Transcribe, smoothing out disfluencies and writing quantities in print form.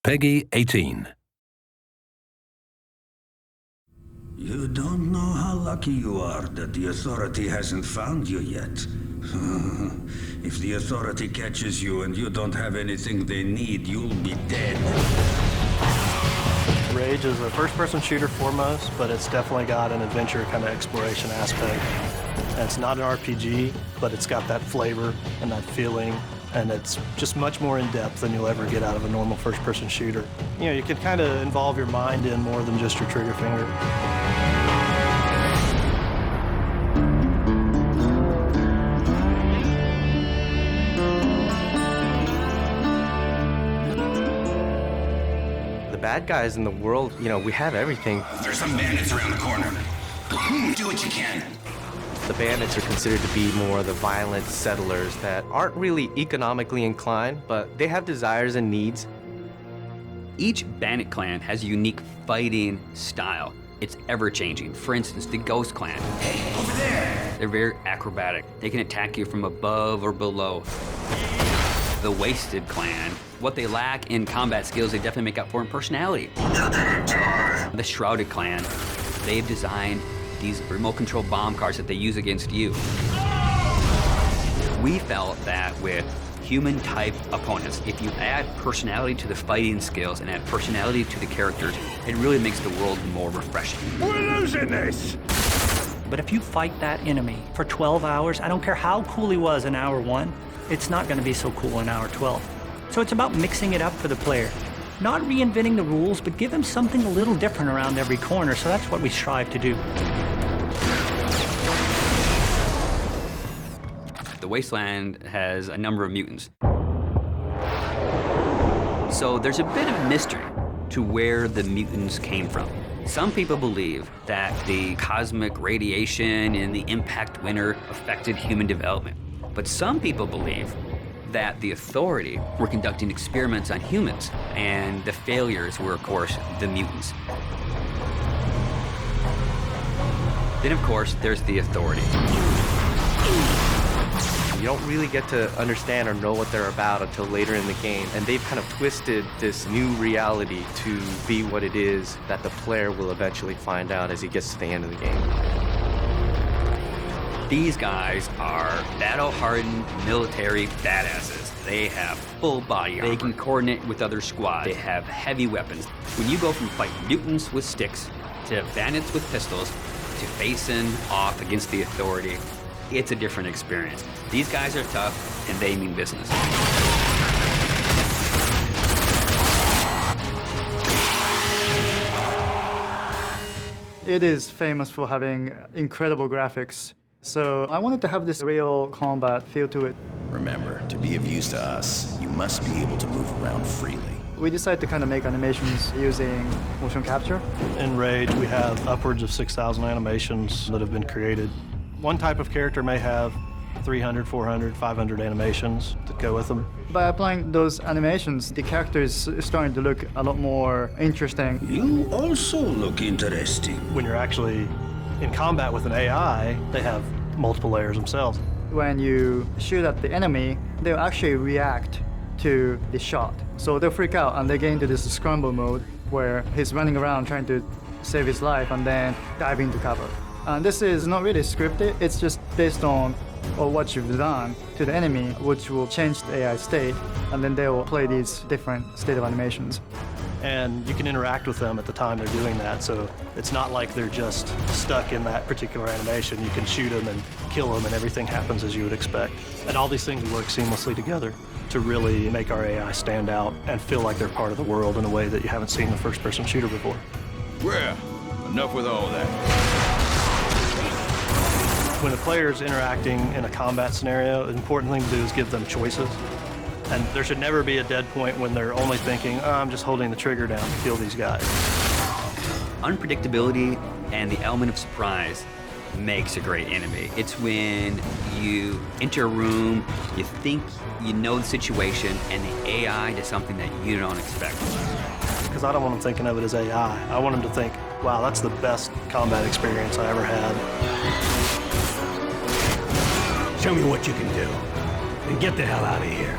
Peggy 18. You don't know how lucky you are that the Authority hasn't found you yet. If the Authority catches you and you don't have anything they need, you'll be dead. Rage is a first-person shooter foremost, but it's definitely got an adventure kind of exploration aspect. And it's not an RPG, but it's got that flavor and that feeling, and it's just much more in-depth than you'll ever get out of a normal first-person shooter. You know, you can kind of involve your mind in more than just your trigger finger. The bad guys in the world, you know, we have everything. There's some bandits around the corner. Do what you can. The bandits are considered to be more the violent settlers that aren't really economically inclined, but they have desires and needs. Each bandit clan has a unique fighting style. It's ever-changing. For instance, the Ghost Clan. Hey, over there! They're very acrobatic. They can attack you from above or below. The Wasted Clan, what they lack in combat skills, they definitely make up for in personality. The Shrouded Clan, they've designed these remote-control bomb cars that they use against you. We felt that with human-type opponents, if you add personality to the fighting skills and add personality to the characters, it really makes the world more refreshing. We're losing this! But if you fight that enemy for 12 hours, I don't care how cool he was in hour 1, it's not going to be so cool in hour 12. So it's about mixing it up for the player. Not reinventing the rules, but give them something a little different around every corner, so that's what we strive to do. The Wasteland has a number of mutants. So there's a bit of mystery to where the mutants came from. Some people believe that the cosmic radiation and the impact winter affected human development. But some people believe that the Authority were conducting experiments on humans, and the failures were, of course, the mutants. Then, of course, there's the Authority. You don't really get to understand or know what they're about until later in the game, and they've kind of twisted this new reality to be what it is that the player will eventually find out as he gets to the end of the game. These guys are battle-hardened military badasses. They have full body armor. They can coordinate with other squads. They have heavy weapons. When you go from fighting mutants with sticks to bandits with pistols to facing off against the Authority, it's a different experience. These guys are tough, and they mean business. It is famous for having incredible graphics. So I wanted to have this real combat feel to it. Remember, to be of use to us, you must be able to move around freely. We decided to kind of make animations using motion capture. In Rage, we have upwards of 6,000 animations that have been created. One type of character may have 300, 400, 500 animations that go with them. By applying those animations, the character is starting to look a lot more interesting. You also look interesting. When you're actually in combat with an AI, they have multiple layers themselves. When you shoot at the enemy, they'll actually react to the shot. So they'll freak out and they get into this scramble mode where he's running around trying to save his life and then dive into cover. And this is not really scripted, it's just based on what you've done to the enemy, which will change the AI state, and then they will play these different state of animations. And you can interact with them at the time they're doing that, so it's not like they're just stuck in that particular animation. You can shoot them and kill them, and everything happens as you would expect. And all these things work seamlessly together to really make our AI stand out and feel like they're part of the world in a way that you haven't seen in a first-person shooter before. Well, enough with all that. When a player's interacting in a combat scenario, the important thing to do is give them choices. And there should never be a dead point when they're only thinking, oh, I'm just holding the trigger down to kill these guys. Unpredictability and the element of surprise makes a great enemy. It's when you enter a room, you think you know the situation, and the AI does something that you don't expect. Because I don't want them thinking of it as AI. I want them to think, wow, that's the best combat experience I ever had. Show me what you can do, and get the hell out of here.